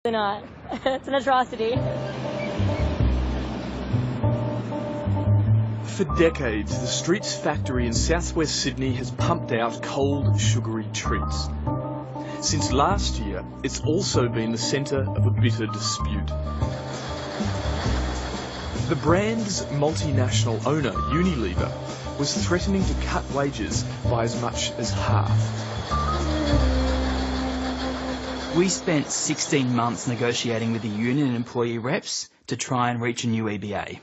Not. It's an atrocity. For decades, the Streets factory in southwest Sydney has pumped out cold, sugary treats. Since last year, it's also been the centre of a bitter dispute. The brand's multinational owner, Unilever, was threatening to cut wages by as much as half. We spent 16 months negotiating with the union and employee reps to try and reach a new EBA.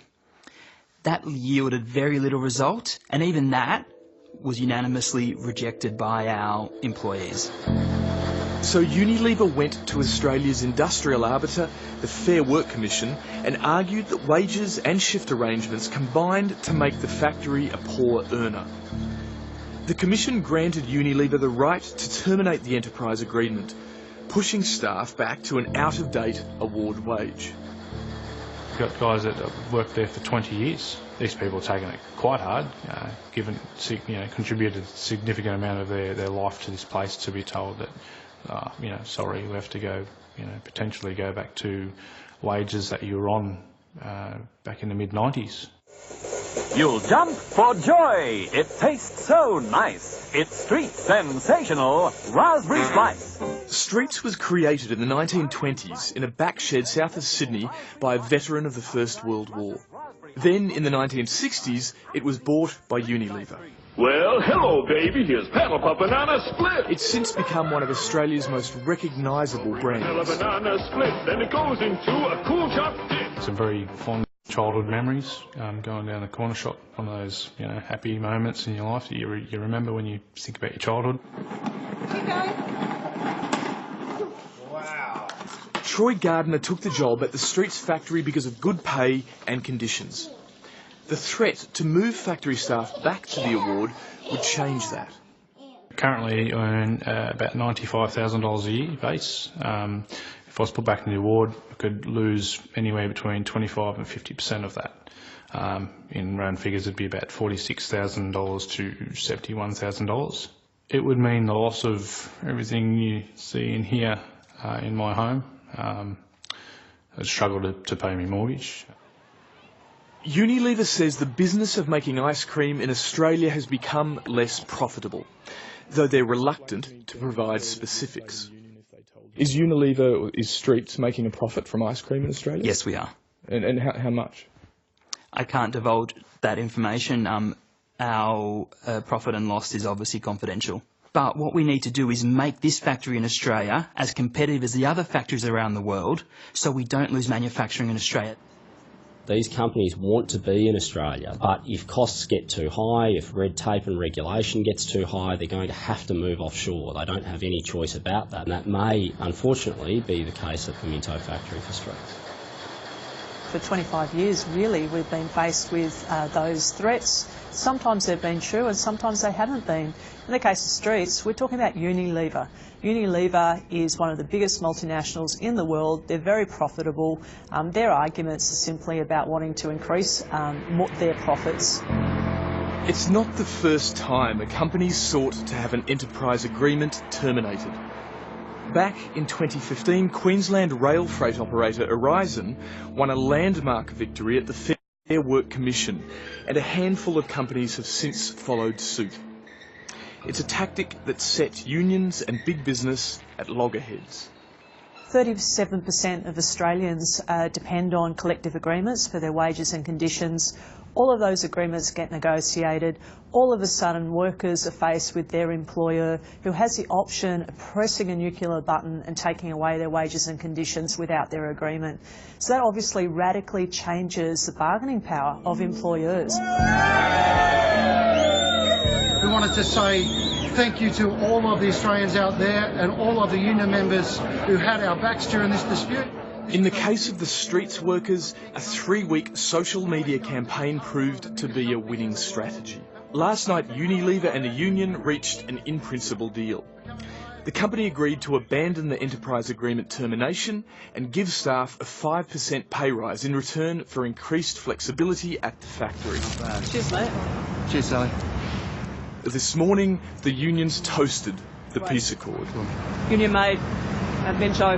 That yielded very little result, and even that was unanimously rejected by our employees. So Unilever went to Australia's industrial arbiter, the Fair Work Commission, and argued that wages and shift arrangements combined to make the factory a poor earner. The Commission granted Unilever the right to terminate the enterprise agreement, pushing staff back to an out-of-date award wage. We've got guys that have worked there for 20 years. These people are taking it quite hard, contributed a significant amount of their life to this place to be told that, sorry, we have to go, potentially go back to wages that you were on back in the mid-90s. You'll jump for joy. It tastes so nice. It's Street's sensational raspberry slice. Streets was created in the 1920s in a back shed south of Sydney by a veteran of the First World War. Then, in the 1960s, it was bought by Unilever. Well, hello, baby. Here's Panel Pup Banana Split. It's since become one of Australia's most recognisable brands. Banana Split, then it goes into a cool chop dip. Some very fond childhood memories, going down the corner shop, one of those, happy moments in your life that you remember when you think about your childhood. Wow. Troy Gardner took the job at the Streets factory because of good pay and conditions. The threat to move factory staff back to the award would change that. Currently earn about $95,000 a year base. If I was put back in the award, I could lose anywhere between 25 and 50% of that. In round figures, it'd be about $46,000 to $71,000. It would mean the loss of everything you see in here in my home. I'd struggle to pay my mortgage. Unilever says the business of making ice cream in Australia has become less profitable, though they're reluctant to provide specifics. Is Streets making a profit from ice cream in Australia? Yes, we are. And how much? I can't divulge that information. Our profit and loss is obviously confidential. But what we need to do is make this factory in Australia as competitive as the other factories around the world, so we don't lose manufacturing in Australia. These companies want to be in Australia, but if costs get too high, if red tape and regulation gets too high, they're going to have to move offshore. They don't have any choice about that, and that may, unfortunately, be the case at the Minto factory for Streets. For 25 years, really, we've been faced with those threats. Sometimes they've been true and sometimes they haven't been. In the case of Streets, we're talking about Unilever. Unilever is one of the biggest multinationals in the world. They're very profitable. Their arguments are simply about wanting to increase their profits. It's not the first time a company sought to have an enterprise agreement terminated. Back in 2015, Queensland rail freight operator Horizon won a landmark victory at the Fair Work Commission, and a handful of companies have since followed suit. It's a tactic that set unions and big business at loggerheads. 37% of Australians depend on collective agreements for their wages and conditions. All of those agreements get negotiated. All of a sudden, workers are faced with their employer who has the option of pressing a nuclear button and taking away their wages and conditions without their agreement. So that obviously radically changes the bargaining power of employers. We wanted to say thank you to all of the Australians out there and all of the union members who had our backs during this dispute. In the case of the Streets workers, a 3-week social media campaign proved to be a winning strategy. Last night, Unilever and the union reached an in-principle deal. The company agreed to abandon the enterprise agreement termination and give staff a 5% pay rise in return for increased flexibility at the factory. Cheers, mate. Cheers, Sally. This morning, the unions toasted the peace accord. Union made, Minto.